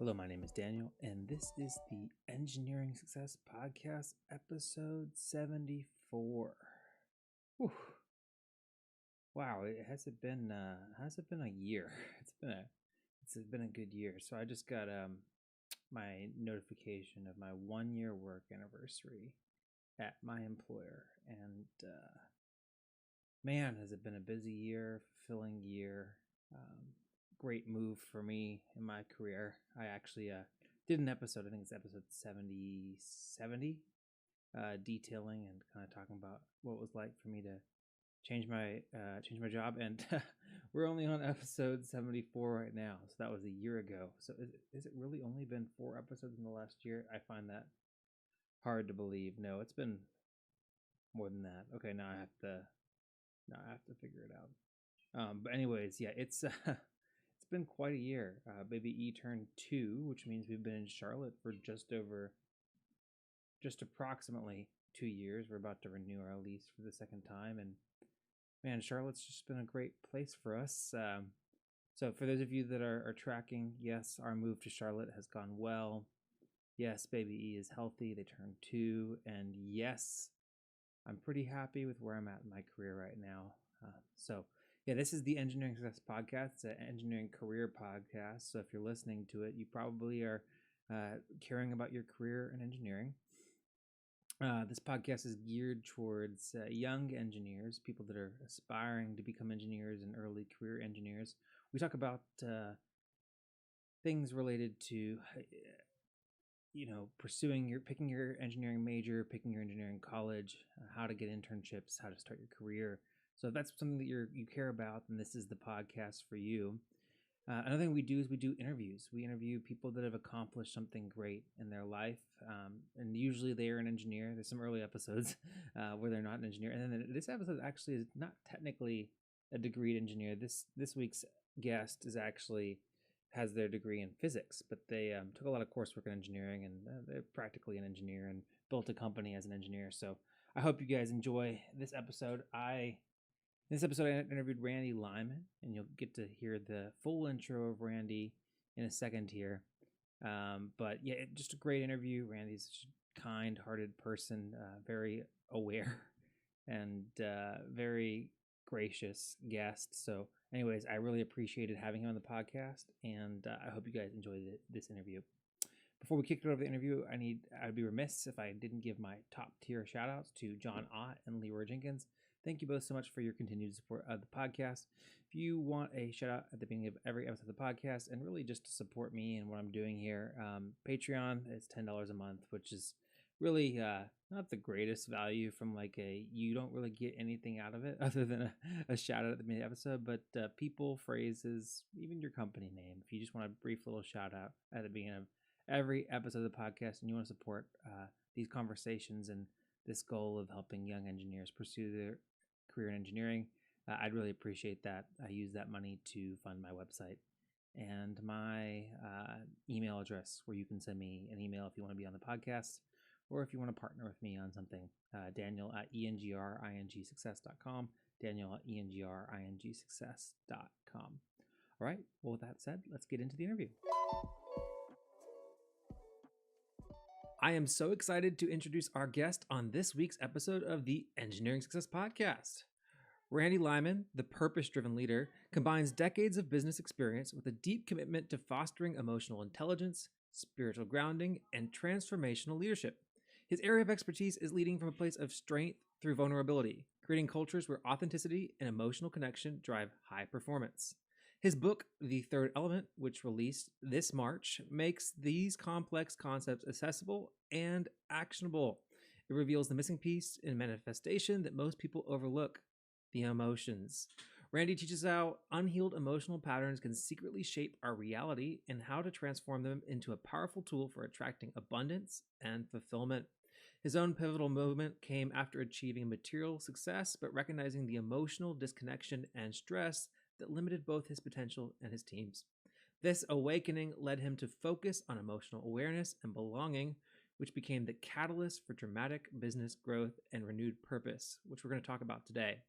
Hello, my name is Daniel, and this is the Engineering Success Podcast, episode 74. Whew. Wow, has it been a year? It's been a good year. So I just got my notification of my 1 year work anniversary at my employer, and man, has it been a busy year, fulfilling year. Great move for me in my career. I actually did an episode, I think it's episode 70, detailing and kind of talking about what it was like for me to change my job, and we're only on episode 74 right now. So that was a year ago. So is it really only been 4 episodes in the last year? I find that hard to believe. No, it's been more than that. Okay, now I have to figure it out. But anyways, yeah, it's it's been quite a year. Baby E turned 2, which means we've been in Charlotte for just approximately 2 years. We're about to renew our lease for the second time, and man, Charlotte's just been a great place for us. So for those of you that are tracking, yes, our move to Charlotte has gone well. Yes, baby E is healthy. They turned 2, and yes, I'm pretty happy with where I'm at in my career right now. So yeah, this is the Engineering Success Podcast. It's an engineering career podcast. So if you're listening to it, you probably are caring about your career in engineering. This podcast is geared towards young engineers, people that are aspiring to become engineers and early career engineers. We talk about things related to picking your engineering major, picking your engineering college, how to get internships, how to start your career. So if that's something that you care about, then this is the podcast for you. Another thing we do is we do interviews. We interview people that have accomplished something great in their life, and usually they are an engineer. There's some early episodes where they're not an engineer, and then this episode actually is not technically a degreed engineer. This week's guest has their degree in physics, but they took a lot of coursework in engineering, and they're practically an engineer and built a company as an engineer. So I hope you guys enjoy this episode. In this episode, I interviewed Randy Lyman, and you'll get to hear the full intro of Randy in a second here. But yeah, just a great interview. Randy's a kind-hearted person, very aware, and very gracious guest. So anyways, I really appreciated having him on the podcast, and I hope you guys enjoyed this interview. Before we kick it over the interview, I'd be remiss if I didn't give my top tier shout outs to John Ott and Leroy Jenkins. Thank you both so much for your continued support of the podcast. If you want a shout out at the beginning of every episode of the podcast, and really just to support me and what I'm doing here, Patreon is $10 a month, which is really not the greatest value from you don't really get anything out of it other than a shout out at the beginning of the episode, but people, phrases, even your company name. If you just want a brief little shout out at the beginning of every episode of the podcast and you want to support these conversations and this goal of helping young engineers pursue their career in engineering, I'd really appreciate that. I use that money to fund my website and my email address, where you can send me an email if you want to be on the podcast or if you want to partner with me on something. Daniel at engringsuccess.com. Daniel at engringsuccess.com. All right. Well, with that said, let's get into the interview. I am so excited to introduce our guest on this week's episode of the Engineering Success Podcast. Randy Lyman, the purpose-driven leader, combines decades of business experience with a deep commitment to fostering emotional intelligence, spiritual grounding, and transformational leadership. His area of expertise is leading from a place of strength through vulnerability, creating cultures where authenticity and emotional connection drive high performance. His book, The Third Element, which released this March, makes these complex concepts accessible and actionable. It reveals the missing piece in manifestation that most people overlook: the emotions. Randy teaches how unhealed emotional patterns can secretly shape our reality and how to transform them into a powerful tool for attracting abundance and fulfillment. His own pivotal moment came after achieving material success, but recognizing the emotional disconnection and stress that limited both his potential and his team's. This awakening led him to focus on emotional awareness and belonging, which became the catalyst for dramatic business growth and renewed purpose, which we're going to talk about today.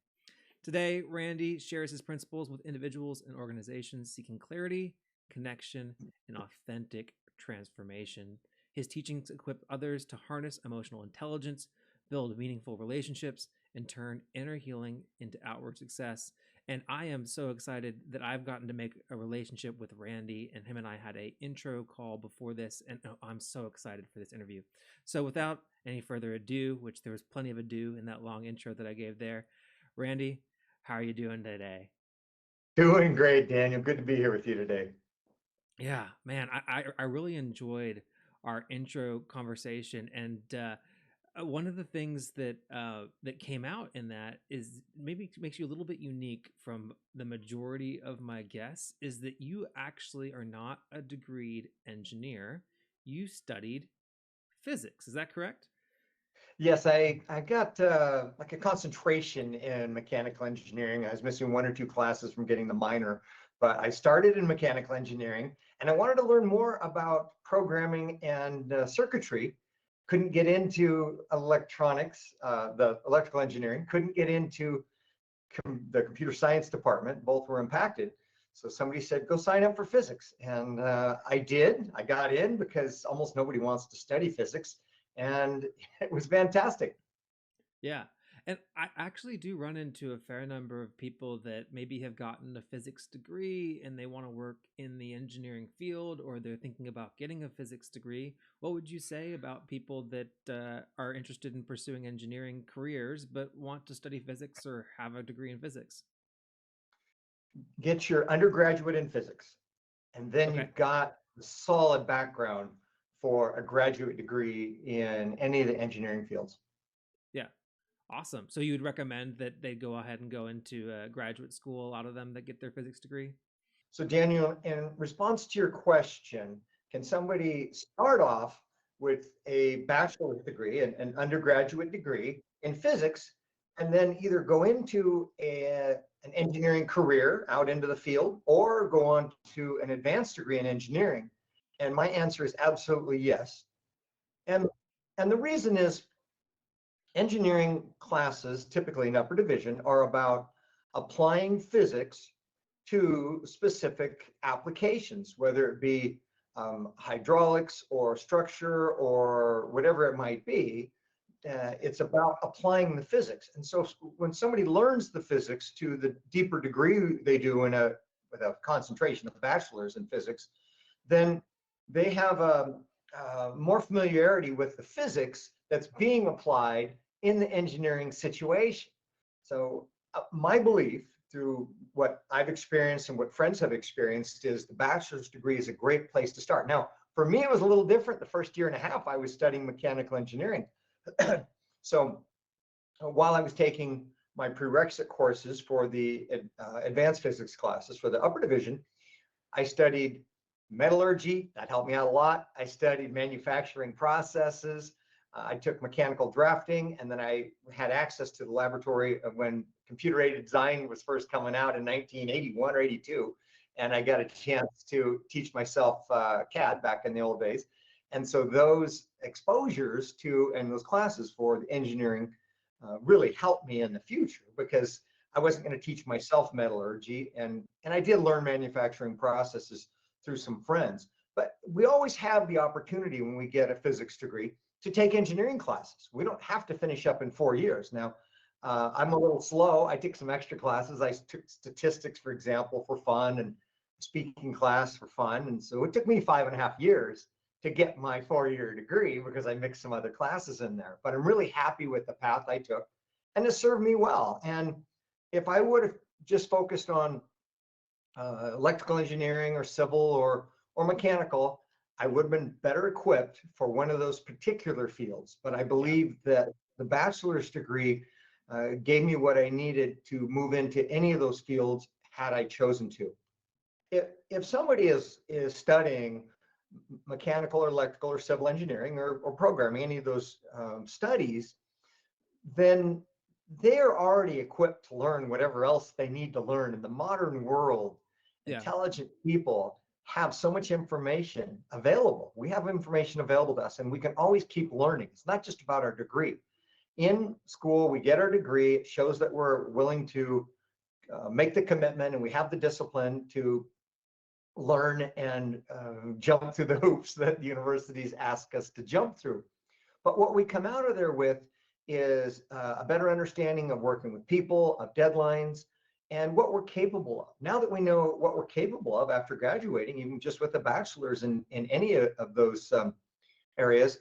Today, Randy shares his principles with individuals and organizations seeking clarity, connection, and authentic transformation. His teachings equip others to harness emotional intelligence, build meaningful relationships, and turn inner healing into outward success. And I am so excited that I've gotten to make a relationship with Randy, and him and I had a intro call before this, and I'm so excited for this interview. So without any further ado, which there was plenty of ado in that long intro that I gave there, Randy, how are you doing today? Doing great, Daniel. Good to be here with you today. Yeah, man, I really enjoyed our intro conversation, and one of the things that that came out in that is maybe makes you a little bit unique from the majority of my guests is that you actually are not a degreed engineer. You studied physics. Is that correct? Yes, I got like a concentration in mechanical engineering. I was missing one or two classes from getting the minor, but I started in mechanical engineering and I wanted to learn more about programming and circuitry. Couldn't get into electronics, the electrical engineering, couldn't get into the computer science department. Both were impacted. So somebody said, go sign up for physics. And I did. I got in because almost nobody wants to study physics. And it was fantastic. Yeah. And I actually do run into a fair number of people that maybe have gotten a physics degree and they want to work in the engineering field, or they're thinking about getting a physics degree. What would you say about people that are interested in pursuing engineering careers but want to study physics or have a degree in physics? Get your undergraduate in physics, and then Okay. you've got a solid background for a graduate degree in any of the engineering fields. Yeah. Awesome. So you would recommend that they go ahead and go into graduate school, a lot of them that get their physics degree? So Daniel, in response to your question, can somebody start off with a bachelor's degree, an undergraduate degree in physics, and then either go into an engineering career out into the field or go on to an advanced degree in engineering? And my answer is absolutely yes. And, and the reason is engineering classes, typically in upper division, are about applying physics to specific applications, whether it be hydraulics or structure or whatever it might be. It's about applying the physics. And so when somebody learns the physics to the deeper degree they do with a concentration of bachelor's in physics, then they have a more familiarity with the physics that's being applied in the engineering situation. So my belief through what I've experienced and what friends have experienced is the bachelor's degree is a great place to start. Now, for me, it was a little different. The first year and a half, I was studying mechanical engineering. So while I was taking my prerequisite courses for the advanced physics classes for the upper division, I studied metallurgy. That helped me out a lot. I studied manufacturing processes. I took mechanical drafting, and then I had access to the laboratory when computer aided design was first coming out in 1981 or 82. And I got a chance to teach myself CAD back in the old days. And so those exposures to and those classes for the engineering really helped me in the future because I wasn't going to teach myself metallurgy, and I did learn manufacturing processes through some friends. But we always have the opportunity when we get a physics degree to take engineering classes. We don't have to finish up in 4 years. Now, I'm a little slow. I took some extra classes. I took statistics, for example, for fun, and speaking class for fun. And so it took me 5.5 years to get my 4 year degree because I mixed some other classes in there. But I'm really happy with the path I took, and it served me well. And if I would have just focused on electrical engineering or civil or mechanical, I would have been better equipped for one of those particular fields. But I Yeah. believe that the bachelor's degree gave me what I needed to move into any of those fields had I chosen to. If somebody is studying mechanical or electrical or civil engineering or programming, any of those studies, then they're already equipped to learn whatever else they need to learn. In the modern world, Yeah. intelligent people have so much information available. We have information available to us, and we can always keep learning. It's not just about our degree. In school, we get our degree. It shows that we're willing to make the commitment and we have the discipline to learn and jump through the hoops that the universities ask us to jump through. But what we come out of there with is a better understanding of working with people, of deadlines, and what we're capable of. Now that we know what we're capable of after graduating, even just with a bachelor's in any of those areas,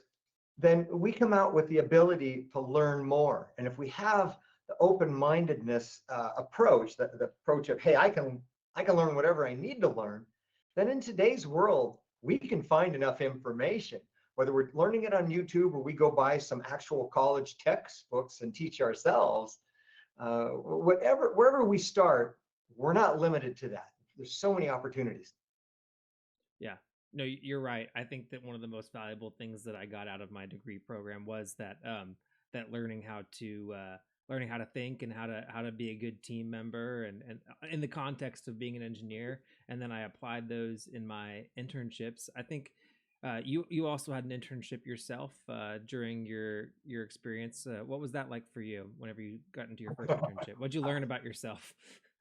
then we come out with the ability to learn more. And if we have the open-mindedness approach, the approach of, hey, I can learn whatever I need to learn, then in today's world, we can find enough information, whether we're learning it on YouTube or we go buy some actual college textbooks and teach ourselves. Wherever we start, we're not limited to that. There's so many opportunities. Yeah. No, you're right. I think that one of the most valuable things that I got out of my degree program was that learning how to think and how to be a good team member, and in the context of being an engineer. And then I applied those in my internships. I think you also had an internship yourself during your experience. What was that like for you whenever you got into your first internship? What'd you learn about yourself?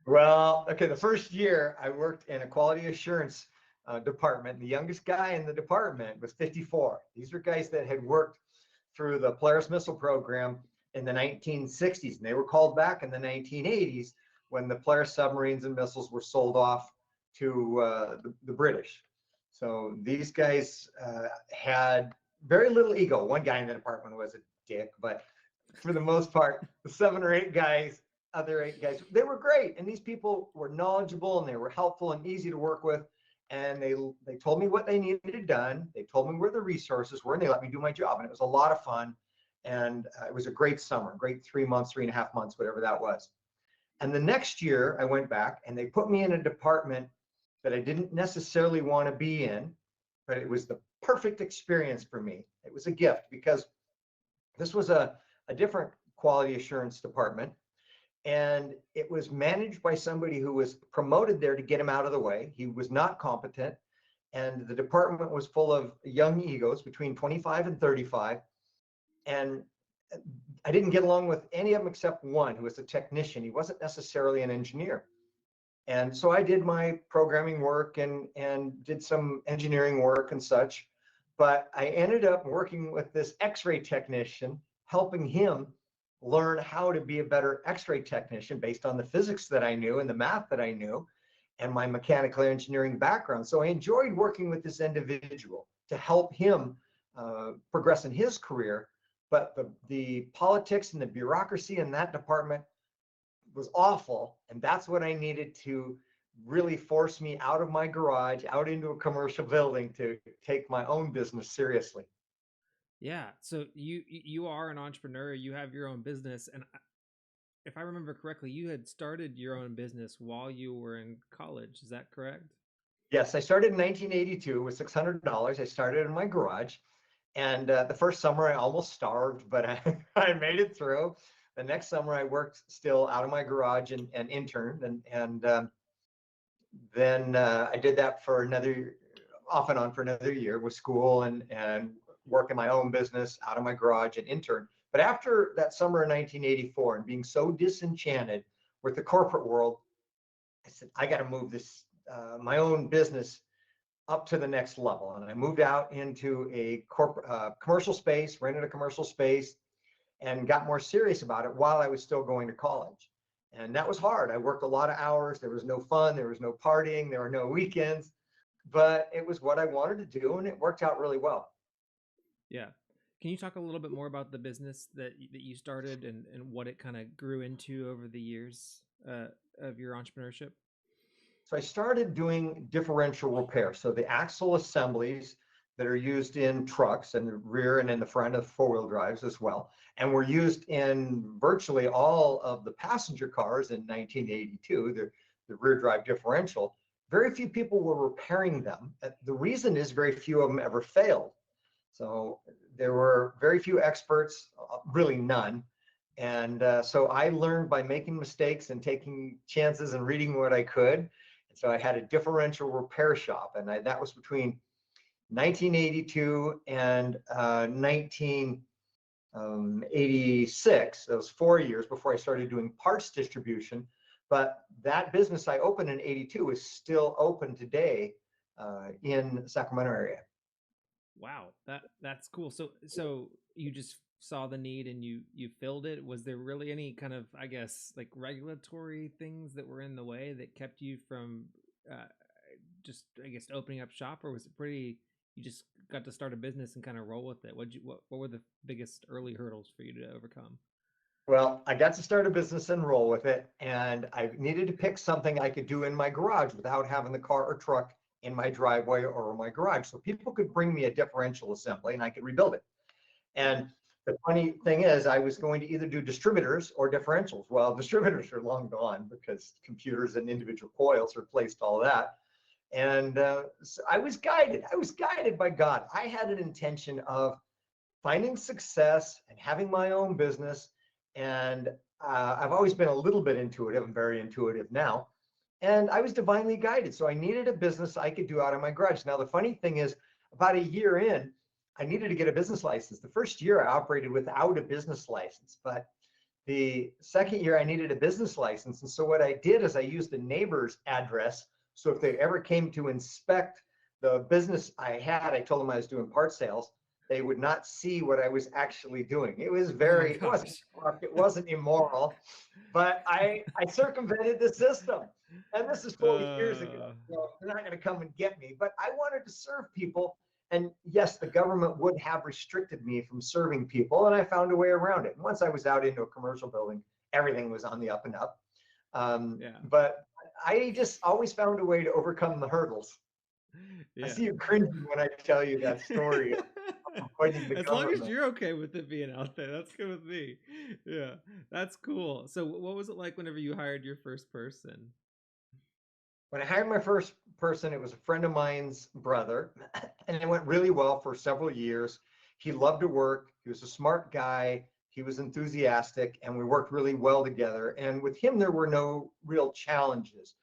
Well, okay, the first year I worked in a quality assurance department. The youngest guy in the department was 54. These are guys that had worked through the Polaris missile program in the 1960s, and they were called back in the 1980s when the Polaris submarines and missiles were sold off to the British. So these guys had very little ego. One guy in the department was a dick, but for the most part, the 7 or 8 guys, other 8 guys, they were great. And these people were knowledgeable and they were helpful and easy to work with. And they told me what they needed done. They told me where the resources were, and they let me do my job. And it was a lot of fun. And it was a great summer, great 3 months, 3.5 months, whatever that was. And the next year I went back and they put me in a department that I didn't necessarily want to be in, but it was the perfect experience for me. It was a gift because this was a different quality assurance department, and it was managed by somebody who was promoted there to get him out of the way. He was not competent, and the department was full of young egos between 25 and 35. And I didn't get along with any of them except one who was a technician. He wasn't necessarily an engineer. And so I did my programming work and did some engineering work and such. But I ended up working with this X-ray technician, helping him learn how to be a better X-ray technician based on the physics that I knew and the math that I knew and my mechanical engineering background. So I enjoyed working with this individual to help him progress in his career. But the politics and the bureaucracy in that department was awful. And that's what I needed to really force me out of my garage, out into a commercial building to take my own business seriously. Yeah. So you are an entrepreneur. You have your own business, and if I remember correctly, you had started your own business while you were in college. Is that correct? Yes, I started in 1982 with $600. I started in my garage. And the first summer I almost starved, but I made it through. The next summer I worked still out of my garage and interned. And then I did that for another, off and on for another year with school and work in my own business out of my garage and intern. But after that summer of 1984 and being so disenchanted with the corporate world, I said, I got to move this, my own business up to the next level. And I moved out into a commercial space, rented a commercial space, and got more serious about it while I was still going to college. And that was hard. I worked a lot of hours. There was no fun. There was no partying. There were no weekends. But it was what I wanted to do, and it worked out really well. Yeah. Can you talk a little bit more about the business that you started and what it kind of grew into over the years of your entrepreneurship? So I started doing differential repair. So the axle assemblies that are used in trucks and the rear and in the front of four-wheel drives as well, and were used in virtually all of the passenger cars in 1982, the rear drive differential. Very few people were repairing them. The reason is very few of them ever failed. So there were very few experts, really none. And so I learned by making mistakes and taking chances and reading what I could. So I had a differential repair shop, and that was between 1982 and 1986. That was 4 years before I started doing parts distribution. But that business I opened in 82 is still open today in Sacramento area. Wow, that's cool. So you just saw the need and you filled it. Was there really any kind of, I guess, like regulatory things that were in the way that kept you from uh, just, I guess, opening up shop, or was it pretty? You just got to start a business and kind of roll with it. What were the biggest early hurdles for you to overcome? Well, I got to start a business and roll with it, and I needed to pick something I could do in my garage without having the car or truck in my driveway or my garage. So people could bring me a differential assembly and I could rebuild it. And the funny thing is, I was going to either do distributors or differentials. Well, distributors are long gone because computers and individual coils replaced all that. And so I was guided. I was guided by God. I had an intention of finding success and having my own business. And I've always been a little bit intuitive. I'm very intuitive now. And I was divinely guided. So I needed a business I could do out of my garage. Now, the funny thing is, about a year in, I needed to get a business license. The first year I operated without a business license, but the second year I needed a business license. And so what I did is I used the neighbor's address. So if they ever came to inspect the business I had, I told them I was doing part sales. They would not see what I was actually doing. It was Oh my very, it wasn't gosh. corrupt, it wasn't immoral, but I circumvented the system. And this is 40 years ago. uh, They're not going to come and get me, but I wanted to serve people. And yes, the government would have restricted me from serving people, and I found a way around it. And once I was out into a commercial building, everything was on the up and up. yeah. But I just always found a way to overcome the hurdles. I Yeah. see you cringing when I tell you that story of avoiding the As long as government. you're okay with it being out there, that's good with me. Yeah, that's cool. So, what was it like whenever you hired your first person? When I hired my first person, it was a friend of mine's brother, and it went really well for several years. He loved to work. He was a smart guy. He was enthusiastic, and we worked really well together. And with him, there were no real challenges.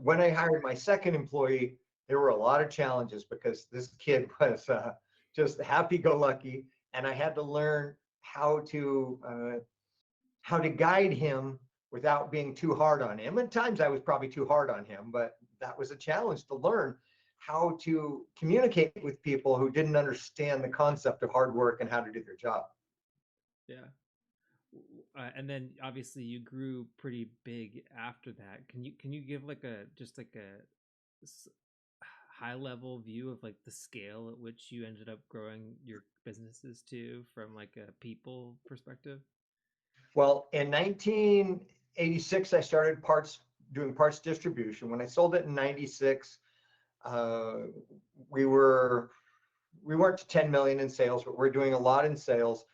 When I hired my second employee, there were a lot of challenges because this kid was just happy-go-lucky, and I had to learn how to uh, how to guide him without being too hard on him. At times I was probably too hard on him, but that was a challenge to learn how to communicate with people who didn't understand the concept of hard work and how to do their job. Yeah, and then obviously you grew pretty big after that. Can you give like a just like a high level view of like the scale at which you ended up growing your businesses to from like a people perspective? Well, in 1986, I started doing parts distribution. When I sold it in 96, uh, we were we weren't to 10 million in sales, but we're doing a lot in sales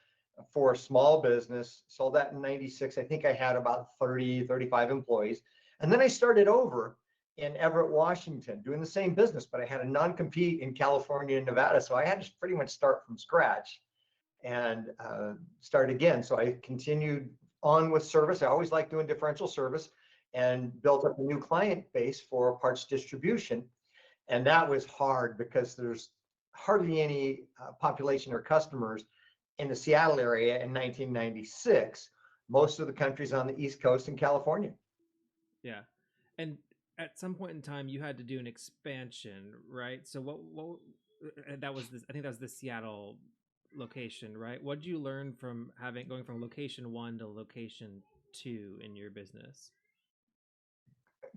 for a small business. Sold that in 96. I think I had about 30, 35 employees. And then I started over in Everett, Washington, doing the same business, but I had a non-compete in California and Nevada. So I had to pretty much start from scratch and start again. So I continued on with service. I always liked doing differential service and built up a new client base for parts distribution. And that was hard because there's hardly any population or customers in the Seattle area in 1996. Most of the country's on the East Coast and California. Yeah. And at some point in time you had to do an expansion, right? So what that was this, I think that was the Seattle location, right? What did you learn from having going from location 1 to location 2 in your business?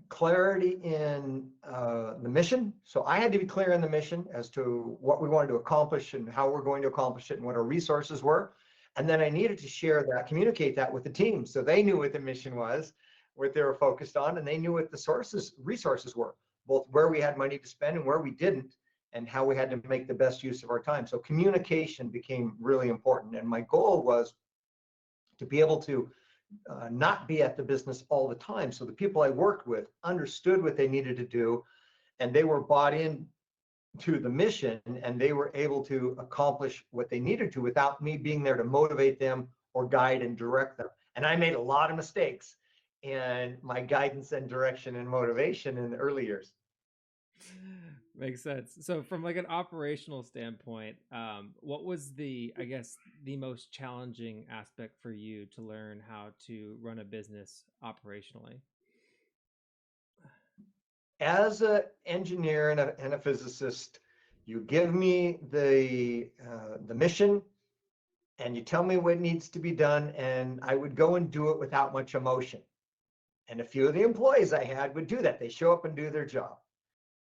Clarity in the mission. So I had to be clear in the mission as to what we wanted to accomplish and how we're going to accomplish it and what our resources were. And then I needed to share that, communicate that with the team so they knew what the mission was, what they were focused on, and they knew what the resources were, both where we had money to spend and where we didn't, and how we had to make the best use of our time. So communication became really important. And my goal was to be able to not be at the business all the time. So the people I worked with understood what they needed to do, and they were bought in to the mission, and they were able to accomplish what they needed to without me being there to motivate them or guide and direct them. And I made a lot of mistakes in my guidance and direction and motivation in the early years. Makes sense. So from like an operational standpoint, what was the, I guess, the most challenging aspect for you to learn how to run a business operationally? As an engineer and a physicist, you give me the mission and you tell me what needs to be done, and I would go and do it without much emotion. And a few of the employees I had would do that. They show up and do their job.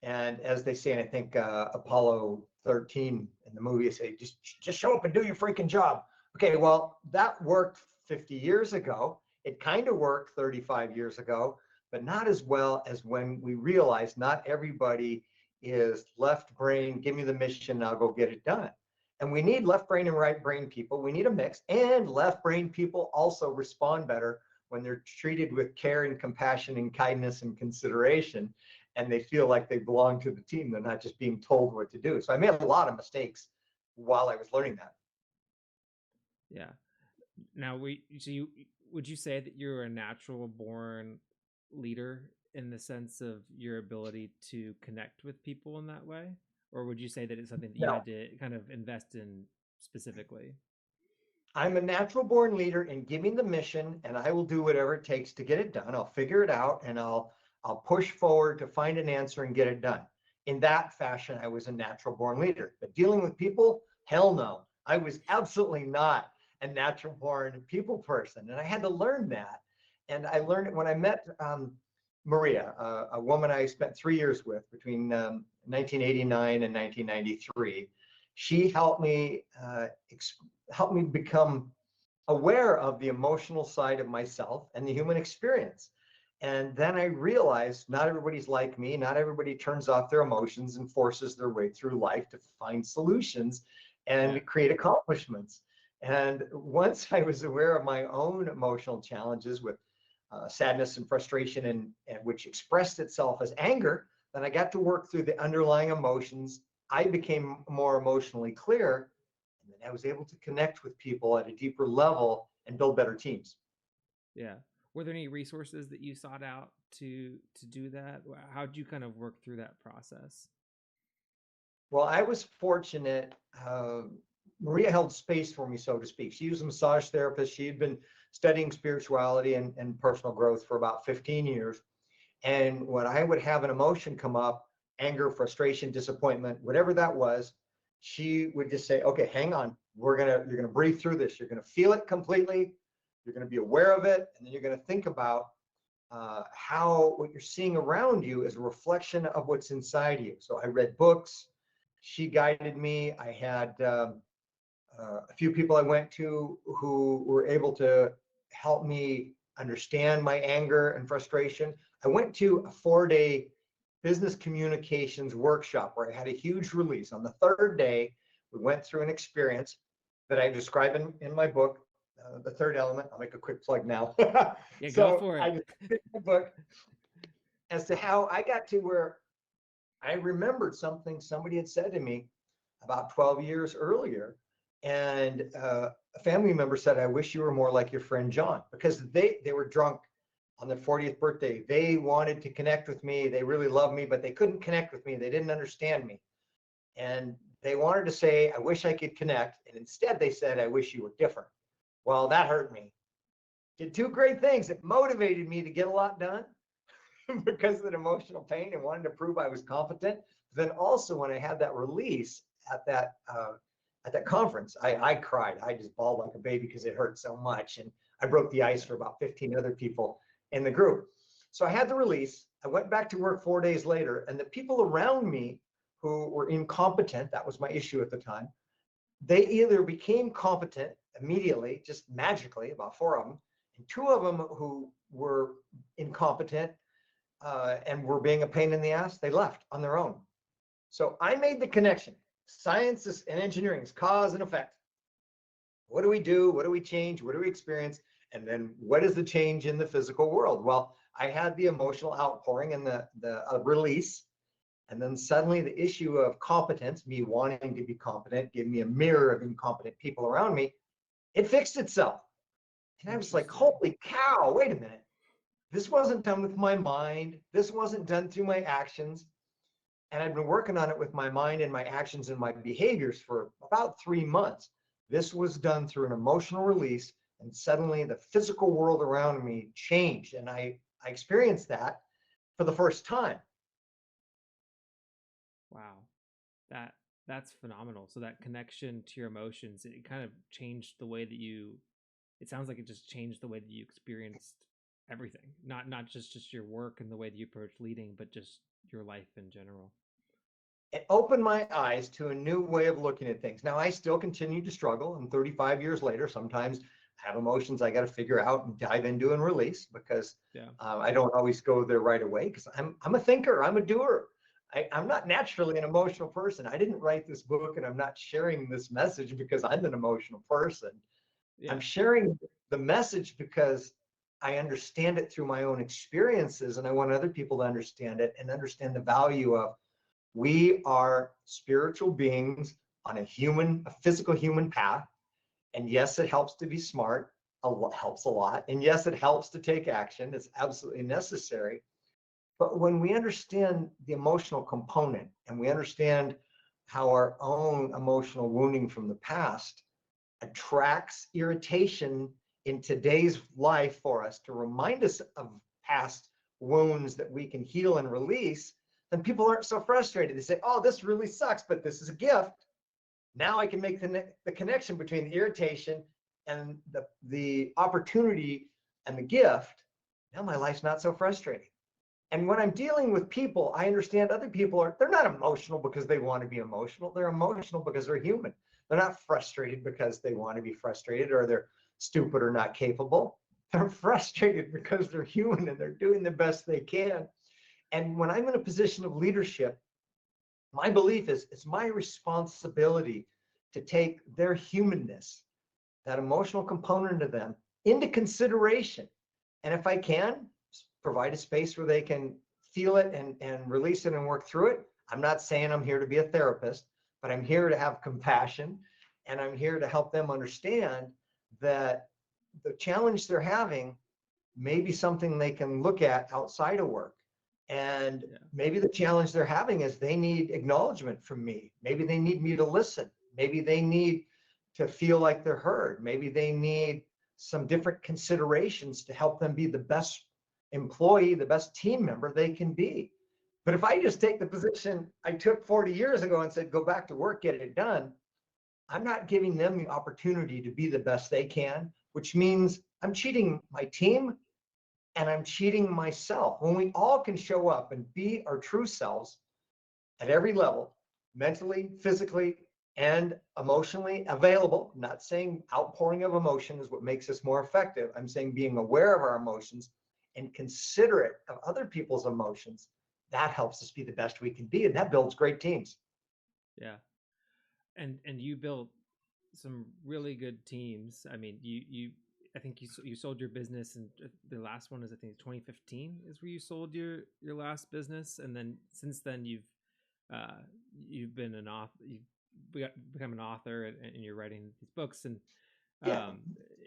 And as they say, and I think Apollo 13 in the movie, they say, just show up and do your freaking job. Okay, well, that worked 50 years ago. It kind of worked 35 years ago, but not as well as when we realized not everybody is left brain, give me the mission, I'll go get it done. And we need left brain and right brain people. We need a mix. And left brain people also respond better when they're treated with care and compassion and kindness and consideration, and they feel like they belong to the team. They're not just being told what to do. So I made a lot of mistakes while I was learning that. Yeah. Now, would you say that you're a natural born leader in the sense of your ability to connect with people in that way, or would you say that it's something that you No, had to kind of invest in specifically? I'm a natural born leader in giving the mission, and I will do whatever it takes to get it done. I'll figure it out, and I'll push forward to find an answer and get it done. In that fashion, I was a natural born leader. But dealing with people, hell no. I was absolutely not a natural born people person, and I had to learn that. And I learned it when I met Maria, a woman I spent 3 years with between 1989 and 1993. She helped me become aware of the emotional side of myself and the human experience. And then I realized not everybody's like me. Not everybody turns off their emotions and forces their way through life to find solutions Yeah. and create accomplishments. And once I was aware of my own emotional challenges with sadness and frustration, and which expressed itself as anger, then I got to work through the underlying emotions. I became more emotionally clear, and then I was able to connect with people at a deeper level and build better teams. Yeah. Were there any resources that you sought out to do that? How'd you kind of work through that process? Well, I was fortunate. Maria held space for me, so to speak. She was a massage therapist. She had been studying spirituality and personal growth for about 15 years. And when I would have an emotion come up, anger, frustration, disappointment, whatever that was, she would just say, okay, hang on. You're gonna breathe through this. You're gonna feel it completely. You're gonna be aware of it. And then you're gonna think about how what you're seeing around you is a reflection of what's inside you. So I read books. She guided me. I had a few people I went to who were able to help me understand my anger and frustration. I went to a 4-day business communications workshop where I had a huge release. On the third day, we went through an experience that I describe in my book, The Third Element. I'll make a quick plug now. Yeah, go So for I it. just in my book as to how I got to where I remembered something somebody had said to me about 12 years earlier. And a family member said, I wish you were more like your friend John, because they were drunk on their 40th birthday. They wanted to connect with me. They really loved me, but they couldn't connect with me. They didn't understand me. And they wanted to say, I wish I could connect. And instead they said, I wish you were different. Well, that hurt me. Did two great things. It motivated me to get a lot done because of that emotional pain and wanted to prove I was competent. Then also when I had that release at that conference, I cried. I just bawled like a baby because it hurt so much. And I broke the ice Yeah. for about 15 other people in the group. So I had the release. I went back to work 4 days later, and the people around me who were incompetent, that was my issue at the time, they either became competent immediately, just magically, about four of them, and two of them who were incompetent and were being a pain in the ass, they left on their own. So I made the connection. Science and engineering is cause and effect. What do we do? What do we change? What do we experience? And then what is the change in the physical world? Well, I had the emotional outpouring and the release. And then suddenly the issue of competence, me wanting to be competent, give me a mirror of incompetent people around me, it fixed itself. And I was like, Interesting. holy cow, wait a minute. This wasn't done with my mind. This wasn't done through my actions. And I'd been working on it with my mind and my actions and my behaviors for about 3 months. This was done through an emotional release, and suddenly the physical world around me changed. And I experienced that for the first time. Wow. That that's phenomenal. So that connection to your emotions, it kind of changed the way that you, it sounds like it just changed the way that you experienced everything. Not just your work and the way that you approach leading, but just your life in general. It opened my eyes to a new way of looking at things. Now, I still continue to struggle. And 35 years later, sometimes I have emotions I got to figure out and dive into and release because Yeah. I don't always go there right away because I'm a thinker, I'm a doer. I'm not naturally an emotional person. I didn't write this book and I'm not sharing this message because I'm an emotional person. I'm Yeah. sharing the message because I understand it through my own experiences and I want other people to understand it and understand the value of we are spiritual beings on a physical human path. And yes, it helps to be smart, helps a lot. And yes, it helps to take action. It's absolutely necessary. But when we understand the emotional component and we understand how our own emotional wounding from the past attracts irritation in today's life for us to remind us of past wounds that we can heal and release, then people aren't so frustrated. They say, oh, this really sucks, but this is a gift. Now I can make the connection between the irritation and the opportunity and the gift. Now my life's not so frustrating. And when I'm dealing with people, I understand other people they're not emotional because they want to be emotional. They're emotional because they're human. They're not frustrated because they want to be frustrated or they're stupid or not capable. They're frustrated because they're human and they're doing the best they can. And when I'm in a position of leadership, my belief is it's my responsibility to take their humanness, that emotional component of them, into consideration. And if I can, provide a space where they can feel it and release it and work through it. I'm not saying I'm here to be a therapist, but I'm here to have compassion and I'm here to help them understand that the challenge they're having may be something they can look at outside of work. And Yeah. maybe the challenge they're having is they need acknowledgement from me. Maybe they need me to listen. Maybe they need to feel like they're heard. Maybe they need some different considerations to help them be the best employee, the best team member they can be. But if I just take the position I took 40 years ago and said, go back to work, get it done, I'm not giving them the opportunity to be the best they can, which means I'm cheating my team and I'm cheating myself. When we all can show up and be our true selves at every level, mentally, physically, and emotionally available. I'm not saying outpouring of emotion is what makes us more effective. I'm saying being aware of our emotions and considerate of other people's emotions. That helps us be the best we can be, and that builds great teams. Yeah. And you built some really good teams. I mean, you I think you sold your business, and the last one is, I think, 2015 is where you sold your last business, and then since then uh, you've been an author, become an author, and you're writing these books, Yeah. um,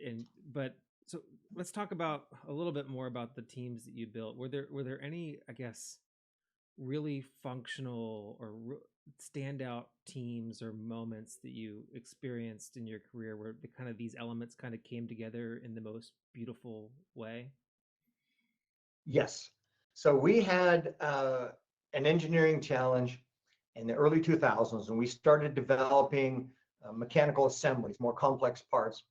and but so let's talk about a little bit more about the teams that you built. Were there any, I guess, really functional or standout teams or moments that you experienced in your career where the kind of these elements kind of came together in the most beautiful way? Yes. So we had an engineering challenge in the early 2000s, and we started developing mechanical assemblies, more complex parts.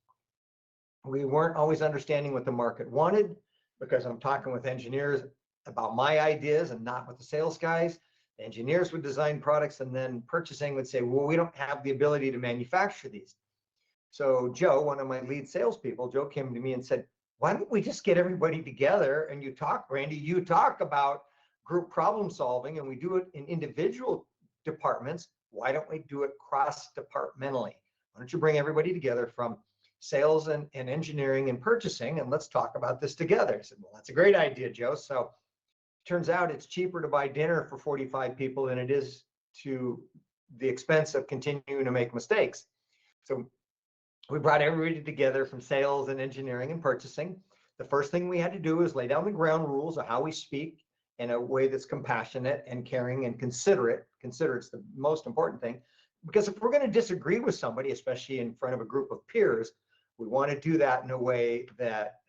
We weren't always understanding what the market wanted because I'm talking with engineers about my ideas and not with the sales guys. The engineers would design products and then purchasing would say, well, we don't have the ability to manufacture these. So Joe, one of my lead salespeople, Joe came to me and said, why don't we just get everybody together and you talk, Randy, you talk about group problem solving and we do it in individual departments. Why don't we do it cross departmentally? Why don't you bring everybody together from sales and engineering and purchasing and let's talk about this together? I said, well, that's a great idea, Joe. So turns out it's cheaper to buy dinner for 45 people than it is to the expense of continuing to make mistakes. So we brought everybody together from sales and engineering and purchasing. The first thing we had to do is lay down the ground rules of how we speak in a way that's compassionate and caring and considerate. Considerate's the most important thing, because if we're going to disagree with somebody, especially in front of a group of peers, we want to do that in a way that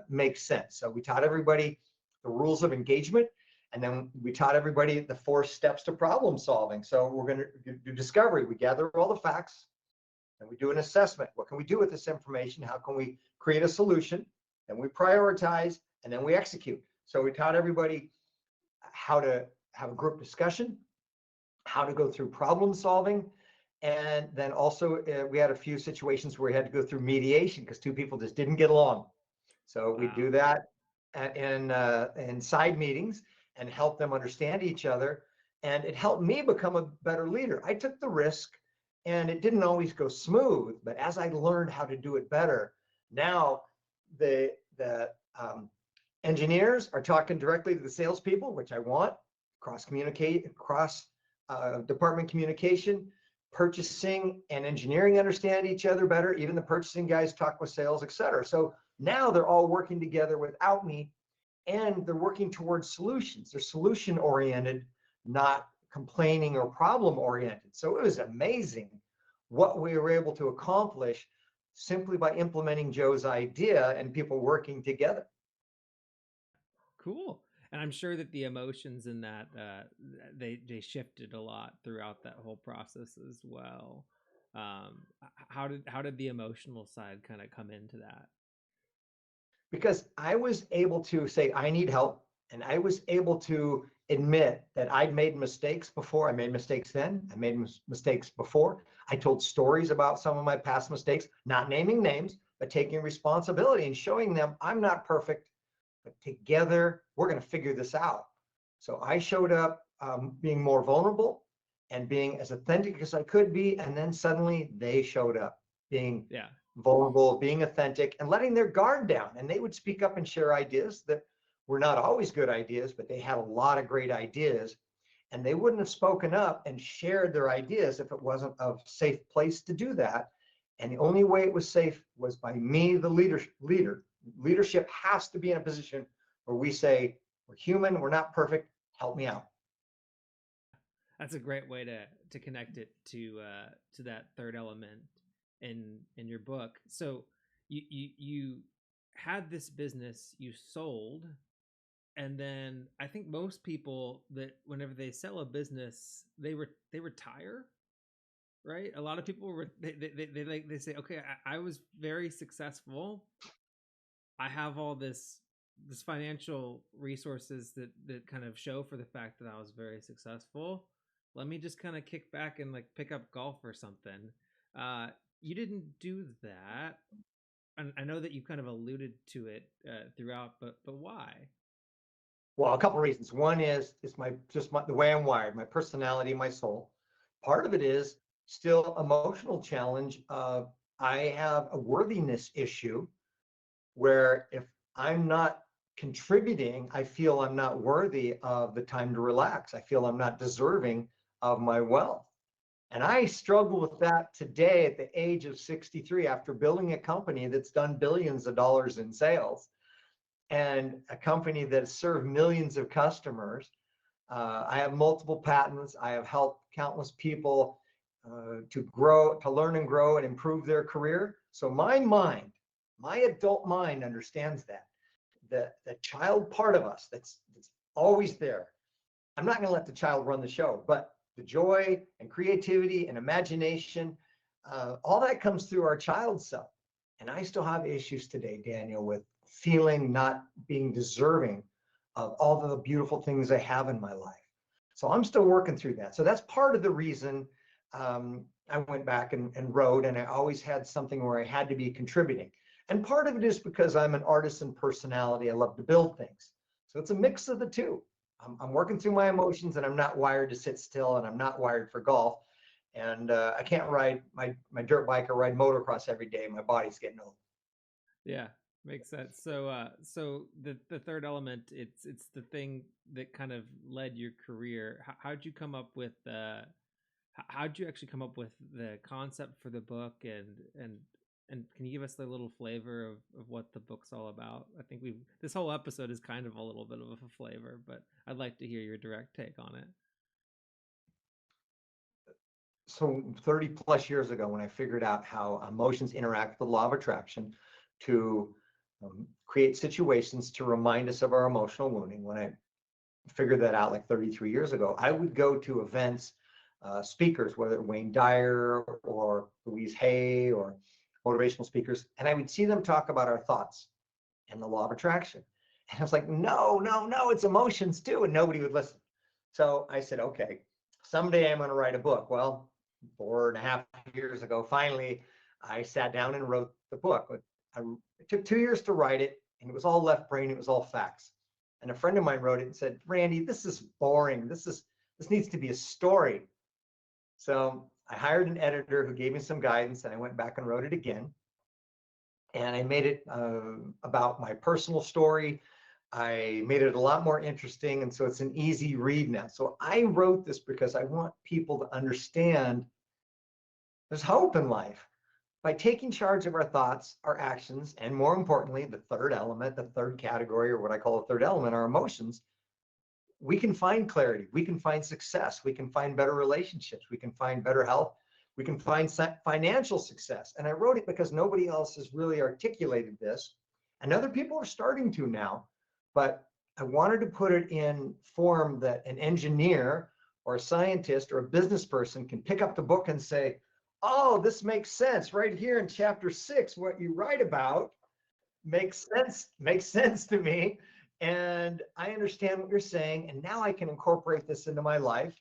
makes sense. So we taught everybody the rules of engagement, And then we taught everybody the 4 steps to problem solving. So we're going to do discovery. We gather all the facts and we do an assessment. What can we do with this information? How can we create a solution? And we prioritize, and then we execute. So we taught everybody how to have a group discussion, how to go through problem solving. And then also we had a few situations where we had to go through mediation because 2 people just didn't get along. So we do that in side meetings and help them understand each other. And it helped me become a better leader. I took the risk, and it didn't always go smooth, but as I learned how to do it better, now the engineers are talking directly to the salespeople, which I want. Cross department communication, purchasing and engineering understand each other better. Even the purchasing guys talk with sales, et cetera. So now they're all working together without me, and they're working towards solutions. They're solution oriented, not complaining or problem oriented. So it was amazing what we were able to accomplish simply by implementing Joe's idea and people working together. Cool. And I'm sure that the emotions in that they shifted a lot throughout that whole process as well. How did the emotional side kind of come into that? Because I was able to say, I need help. And I was able to admit that I'd made mistakes before. I made mistakes then. I made mistakes before. I told stories about some of my past mistakes, not naming names, but taking responsibility and showing them I'm not perfect, but together we're going to figure this out. So I showed up being more vulnerable and being as authentic as I could be. And then suddenly they showed up being vulnerable, being authentic, and letting their guard down. And they would speak up and share ideas that were not always good ideas, but they had a lot of great ideas. And they wouldn't have spoken up and shared their ideas if it wasn't a safe place to do that. And the only way it was safe was by me, the leader. Leadership has to be in a position where we say, we're human, we're not perfect, help me out. That's a great way to connect it to that third element in your book. So you had this business you sold, and then I think most people that whenever they sell a business, they retire, right? A lot of people they say, okay, I was very successful. I have all this financial resources that kind of show for the fact that I was very successful. Let me just kind of kick back and like pick up golf or something. You didn't do that. And I know that you kind of alluded to it throughout, but why? Well, a couple of reasons. One is the way I'm wired, my personality, my soul. Part of it is still emotional challenge. I have a worthiness issue where if I'm not contributing, I feel I'm not worthy of the time to relax. I feel I'm not deserving of my wealth. And I struggle with that today at the age of 63 after building a company that's done billions of dollars in sales and a company that has served millions of customers. I have multiple patents. I have helped countless people to grow, to learn and grow and improve their career. So my mind, my adult mind understands that. The child part of us that's always there. I'm not going to let the child run the show, but the joy and creativity and imagination, all that comes through our child self. And I still have issues today, Daniel, with feeling not being deserving of all of the beautiful things I have in my life. So I'm still working through that. So that's part of the reason I went back and wrote, and I always had something where I had to be contributing. And part of it is because I'm an artisan personality. I love to build things. So it's a mix of the two. I'm working through my emotions, and I'm not wired to sit still, and I'm not wired for golf. And I can't ride my dirt bike or ride motocross every day. My body's getting old. Yeah, makes sense. So so the third element, it's the thing that kind of led your career. How'd you come up with how'd you actually come up with the concept for the book, and can you give us a little flavor of what the book's all about? I think this whole episode is kind of a little bit of a flavor, but I'd like to hear your direct take on it. So 30 plus years ago, when I figured out how emotions interact with the law of attraction to create situations to remind us of our emotional wounding, when I figured that out like 33 years ago. I would go to events, speakers, whether Wayne Dyer or Louise Hay or motivational speakers, and I would see them talk about our thoughts and the law of attraction. And I was like, no, no, no, it's emotions too. And nobody would listen. So I said, okay, someday I'm going to write a book. Well, 4.5 years ago, finally, I sat down and wrote the book. It took 2 years to write it, and it was all left brain. It was all facts. And a friend of mine wrote it and said, Randy, this is boring. This needs to be a story. So I hired an editor who gave me some guidance, and I went back and wrote it again. And I made it about my personal story. I made it a lot more interesting, and so it's an easy read now. So I wrote this because I want people to understand there's hope in life. By taking charge of our thoughts, our actions, and more importantly, the third element, the third category, or what I call the third element, our emotions, we can find clarity, we can find success, we can find better relationships, we can find better health, we can find financial success. And I wrote it because nobody else has really articulated this, and other people are starting to now, but I wanted to put it in form that an engineer or a scientist or a business person can pick up the book and say, oh, this makes sense right here in chapter 6. What you write about makes sense to me. And I understand what you're saying. And now I can incorporate this into my life.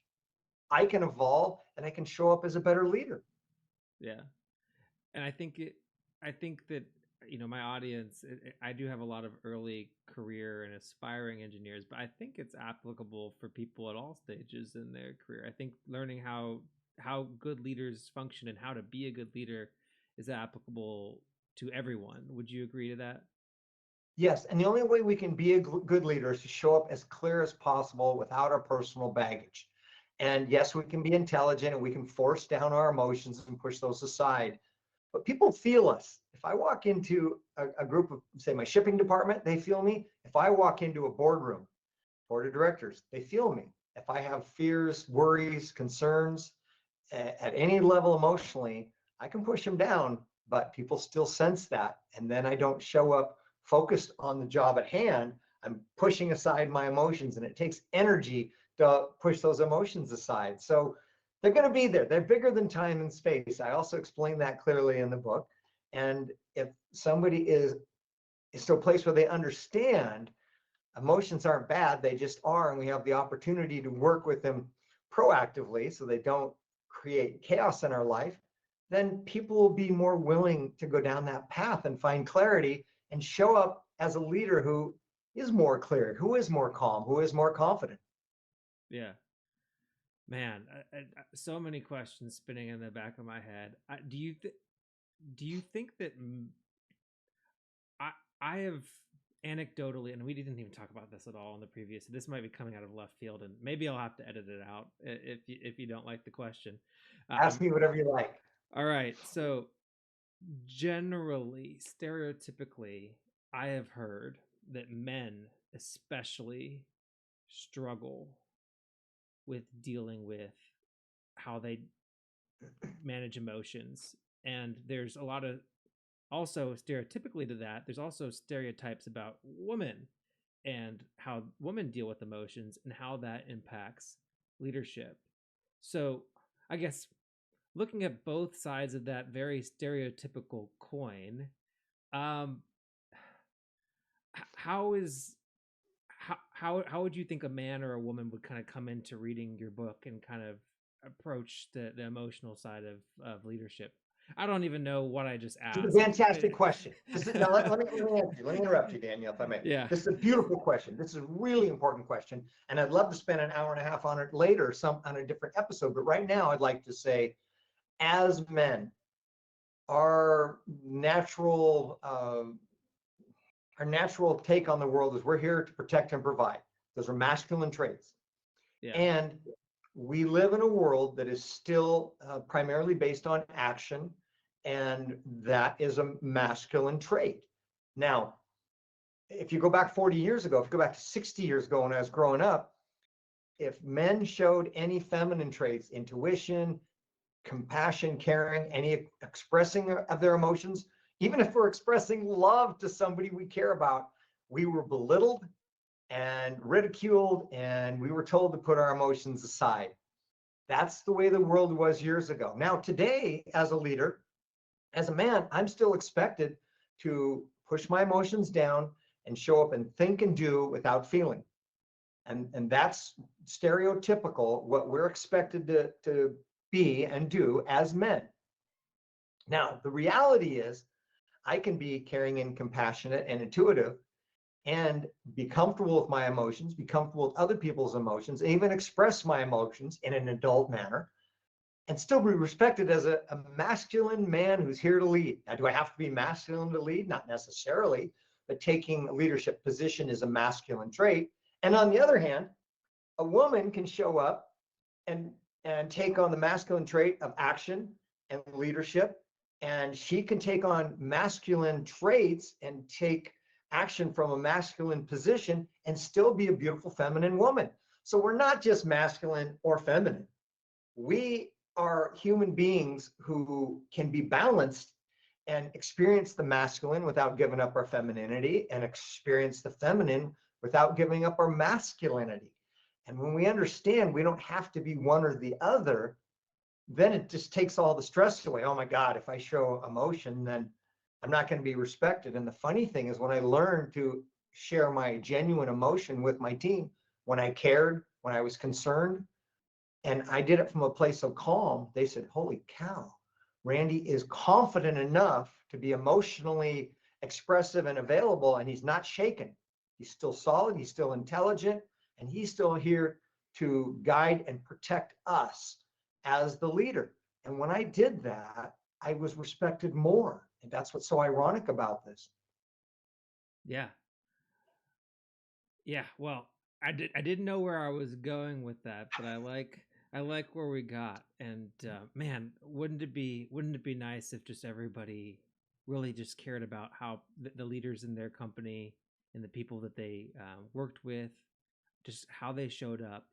I can evolve and I can show up as a better leader. Yeah. And I think that, my audience, I do have a lot of early career and aspiring engineers, but I think it's applicable for people at all stages in their career. I think learning how good leaders function and how to be a good leader is applicable to everyone. Would you agree to that? Yes, and the only way we can be a good leader is to show up as clear as possible without our personal baggage. And yes, we can be intelligent and we can force down our emotions and push those aside. But people feel us. If I walk into a group of, say, my shipping department, they feel me. If I walk into a boardroom, board of directors, they feel me. If I have fears, worries, concerns at any level emotionally, I can push them down, but people still sense that. And then I don't show up focused on the job at hand. I'm pushing aside my emotions, and it takes energy to push those emotions aside. So they're going to be there. They're bigger than time and space. I also explain that clearly in the book. And if somebody is to a place where they understand emotions aren't bad, they just are, and we have the opportunity to work with them proactively so they don't create chaos in our life, then people will be more willing to go down that path and find clarity and show up as a leader who is more clear, who is more calm, who is more confident. Yeah. Man, so many questions spinning in the back of my head. Do you think that I have anecdotally, and we didn't even talk about this at all in the previous, this might be coming out of left field, and maybe I'll have to edit it out if you don't like the question. Ask me whatever you like. All right. So generally, stereotypically, I have heard that men especially struggle with dealing with how they manage emotions. And there's a lot of, also stereotypically to that, there's also stereotypes about women and how women deal with emotions and how that impacts leadership. So I guess looking at both sides of that very stereotypical coin, um, how is how would you think a man or a woman would kind of come into reading your book and kind of approach the emotional side of leadership? I don't even know what I just asked. This is a fantastic question. Now let me answer you. Let me interrupt you, Danielle, if I may. Yeah. This is a beautiful question. This is a really important question. And I'd love to spend an hour and a half on it later, on a different episode. But right now, I'd like to say, as men, our natural take on the world is we're here to protect and provide. Those are masculine traits. Yeah. And we live in a world that is still primarily based on action, and that is a masculine trait. Now, if you go back 40 years ago, if you go back to 60 years ago when I was growing up, if men showed any feminine traits, intuition, compassion, caring, any expressing of their emotions, even if we're expressing love to somebody we care about, we were belittled and ridiculed, and we were told to put our emotions aside. That's the way the world was years ago. Now, today, as a leader, as a man, I'm still expected to push my emotions down and show up and think and do without feeling. And that's stereotypical what we're expected to be and do as men. Now, the reality is I can be caring and compassionate and intuitive and be comfortable with my emotions, be comfortable with other people's emotions, and even express my emotions in an adult manner and still be respected as a masculine man who's here to lead. Now, do I have to be masculine to lead? Not necessarily, but taking a leadership position is a masculine trait. And on the other hand, a woman can show up and take on the masculine trait of action and leadership, and she can take on masculine traits and take action from a masculine position and still be a beautiful feminine woman. So we're not just masculine or feminine. We are human beings who can be balanced and experience the masculine without giving up our femininity, and experience the feminine without giving up our masculinity. And when we understand we don't have to be one or the other, then it just takes all the stress away. Oh my God, if I show emotion, then I'm not going to be respected. And the funny thing is, when I learned to share my genuine emotion with my team, when I cared, when I was concerned, and I did it from a place of calm, they said, holy cow, Randy is confident enough to be emotionally expressive and available, and he's not shaken. He's still solid, he's still intelligent, and he's still here to guide and protect us as the leader. And when I did that, I was respected more. And that's what's so ironic about this. Yeah. Yeah. Well, I didn't know where I was going with that, but I like where we got. And man, wouldn't it be nice if just everybody really just cared about how the leaders in their company and the people that they worked with, just how they showed up,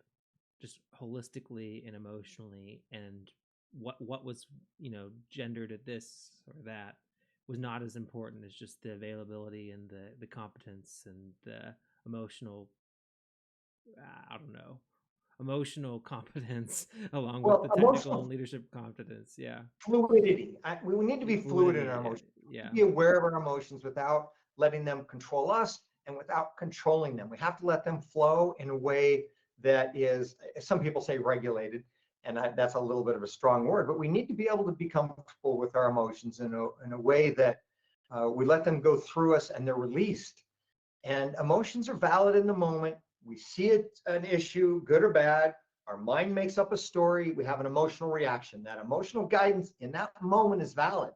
just holistically and emotionally, and what was gendered at this or that was not as important as just the availability and the competence and the emotional I don't know, emotional competence along with Well, the technical and emotional leadership competence. Yeah. fluidity. We need to be fluid in Fluidity. our Yeah. emotions. Yeah. Be aware of our emotions without letting them control us and without controlling them. We have to let them flow in a way that is, some people say, regulated, and that's a little bit of a strong word, but we need to be able to be comfortable with our emotions in a way that we let them go through us and they're released. And emotions are valid in the moment. We see it, an issue, good or bad. Our mind makes up a story. We have an emotional reaction. That emotional guidance in that moment is valid.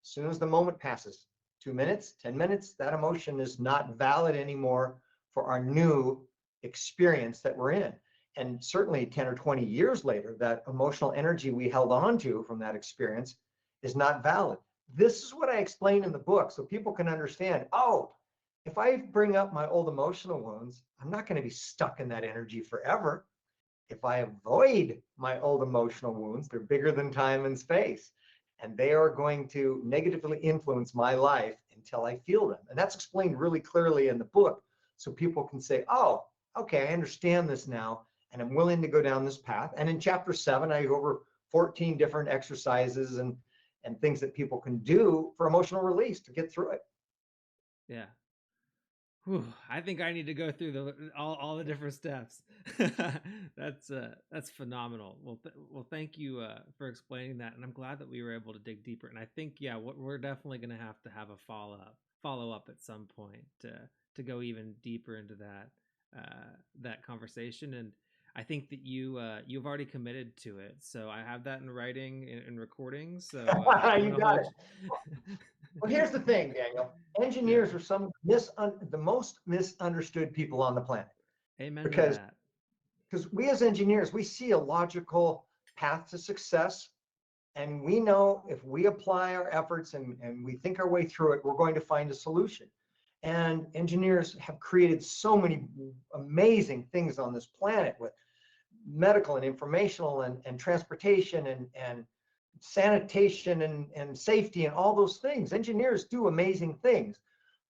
As soon as the moment passes, 2 minutes, 10 minutes, that emotion is not valid anymore for our new experience that we're in. And certainly 10 or 20 years later, that emotional energy we held on to from that experience is not valid. This is what I explain in the book so people can understand, oh, if I bring up my old emotional wounds, I'm not going to be stuck in that energy forever. If I avoid my old emotional wounds, they're bigger than time and space, and they are going to negatively influence my life until I feel them. And that's explained really clearly in the book, so people can say, oh, okay, I understand this now, and I'm willing to go down this path. And in chapter 7, I go over 14 different exercises and things that people can do for emotional release to get through it. Yeah. Whew, I think I need to go through all the different steps. That's phenomenal. Well, thank you for explaining that, and I'm glad that we were able to dig deeper. And I think, yeah, we're definitely going to have a follow up at some point to go even deeper into that conversation. And I think that you've already committed to it, so I have that in writing and recording. So I'm You gonna got hold it. you. Well, here's the thing, Daniel. Yeah. Engineers are the most misunderstood people on the planet, Amen to because that. we as engineers, we see a logical path to success, and we know if we apply our efforts and we think our way through it, we're going to find a solution. And engineers have created so many amazing things on this planet with medical and informational and transportation and sanitation and safety and all those things. Engineers do amazing things,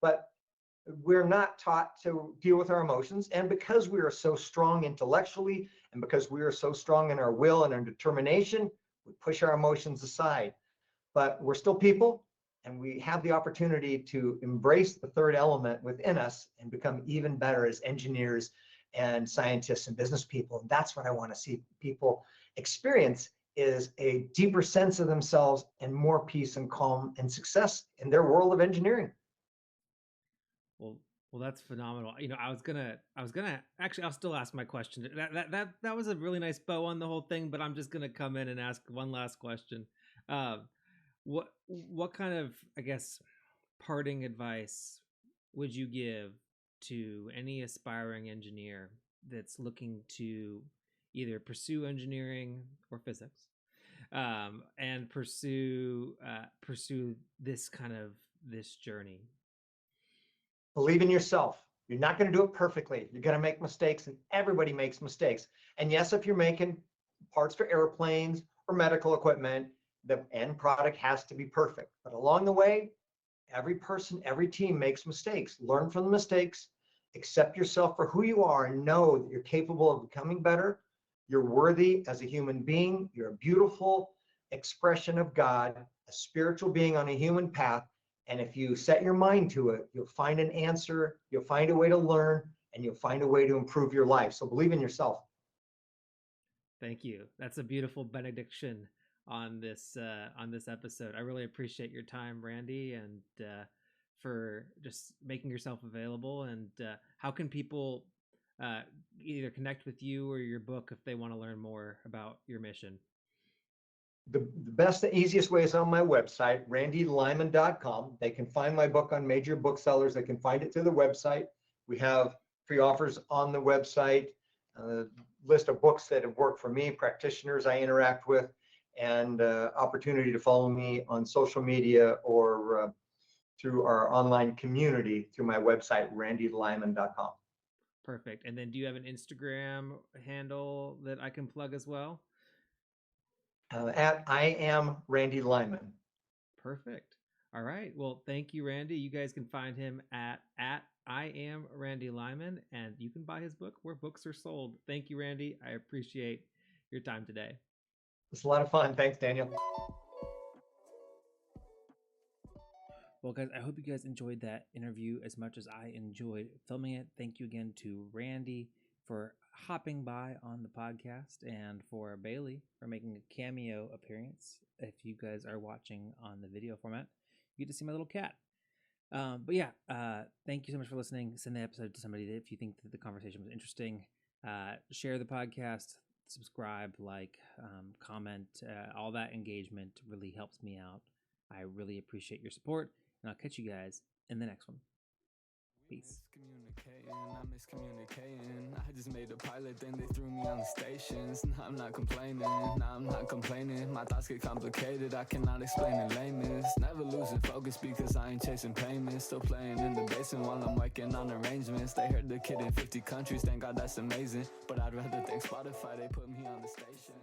but we're not taught to deal with our emotions. And because we are so strong intellectually, and because we are so strong in our will and our determination, we push our emotions aside. But we're still people, and we have the opportunity to embrace the third element within us and become even better as engineers and scientists and business people. And that's what I want to see people experience, is a deeper sense of themselves and more peace and calm and success in their world of engineering. Well, that's phenomenal. I was gonna actually, I'll still ask my question. That was a really nice bow on the whole thing, but I'm just gonna come in and ask one last question. Um, what kind of, I guess, parting advice would you give to any aspiring engineer that's looking to either pursue engineering or physics, and pursue this journey? Believe in yourself. You're not going to do it perfectly. You're going to make mistakes, and everybody makes mistakes. And yes, if you're making parts for airplanes or medical equipment, the end product has to be perfect. But along the way, every person, every team makes mistakes. Learn from the mistakes, accept yourself for who you are, and know that you're capable of becoming better. You're worthy as a human being. You're a beautiful expression of God, a spiritual being on a human path. And if you set your mind to it, you'll find an answer, you'll find a way to learn, and you'll find a way to improve your life. So believe in yourself. Thank you. That's a beautiful benediction on this episode. I really appreciate your time, Randy, and for just making yourself available. And how can people either connect with you or your book if they want to learn more about your mission? The best, the easiest way is on my website, randylyman.com. They can find my book on major booksellers. They can find it through the website. We have pre-offers on the website, a list of books that have worked for me, practitioners I interact with, and opportunity to follow me on social media or through our online community through my website, randylyman.com. Perfect. And then do you have an Instagram handle that I can plug as well? At I am Randy Lyman. Perfect. All right. Well, thank you, Randy. You guys can find him at I am Randy Lyman, and you can buy his book where books are sold. Thank you, Randy. I appreciate your time today. It's a lot of fun. Thanks, Daniel. Well, guys, I hope you guys enjoyed that interview as much as I enjoyed filming it. Thank you again to Randy for hopping by on the podcast, and for Bailey for making a cameo appearance. If you guys are watching on the video format, you get to see my little cat. But yeah, thank you so much for listening. Send the episode to somebody if you think that the conversation was interesting. Share the podcast, subscribe, like, comment. All that engagement really helps me out. I really appreciate your support, and I'll catch you guys in the next one. Peace. I'm miscommunicating. I just made a pilot, then they threw me on the stations. Now I'm not complaining. My thoughts get complicated, I cannot explain in layman's. Never losing focus because I ain't chasing payments. Still playing in the basement while I'm working on arrangements. They heard the kid in 50 countries, thank God that's amazing. But I'd rather thank Spotify, they put me on the station.